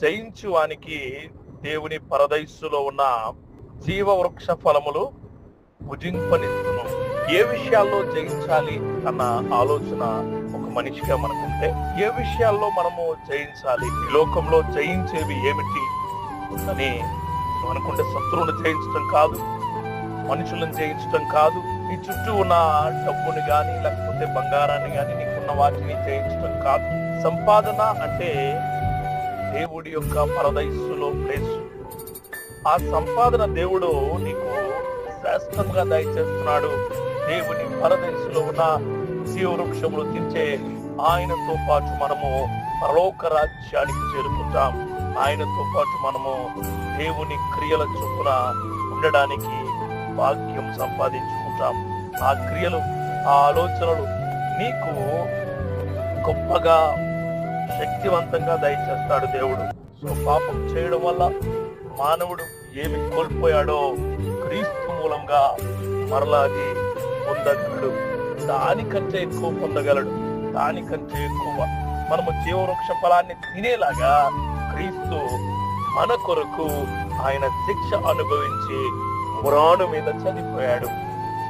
జయించు వానికి దేవుని పరదైస్సులో ఉన్న జీవవృక్ష ఫలములు భుజింపనిస్తును. ఏ విషయాల్లో జయించాలి అన్న ఆలోచన ఒక మనిషిగా మనకుంటే, ఏ విషయాల్లో మనము జయించాలి, ఈ లోకంలో జయించేవి ఏమిటి అని అనుకుంటే, శత్రువును జయించడం కాదు, మనుషులను జయించడం కాదు, నీ చుట్టూ ఉన్న డబ్బుని గాని లేకపోతే బంగారాన్ని గాని నీకున్న వాటిని జయించడం కాదు. సంపాదన అంటే దేవుడి యొక్క పరదైస్సులో ప్లేస్. ఆ సంపాదన దేవుడు నీకు శ్రేష్టంగా దయచేస్తున్నాడు. దేవుని పరదైస్సులో ఉన్న జీవవృక్షములు తింటే ఆయనతో పాటు మనము పరలోక రాజ్యానికి చేరుకుంటాం. ఆయనతో పాటు మనము దేవుని క్రియల చొప్పున ఉండడానికి భాగ్యం సంపాదించుకుంటాం. ఆ క్రియలు, ఆ ఆలోచనలు నీకు గొప్పగా శక్తివంతంగా దయచేస్తాడు దేవుడు. సో పాపం చేయడం వల్ల మానవుడు ఏమి కోల్పోయాడో క్రీస్తు మూలంగా మరలాది పొందగలడు. దానికంటే ఎక్కువ పొందగలడు. దానికంటే ఎక్కువ మనము జీవవృక్ష ఫలాన్ని తినేలాగా క్రీస్తు మన కొరకు ఆయన శిక్ష అనుభవించి మురాను మీద చనిపోయాడు.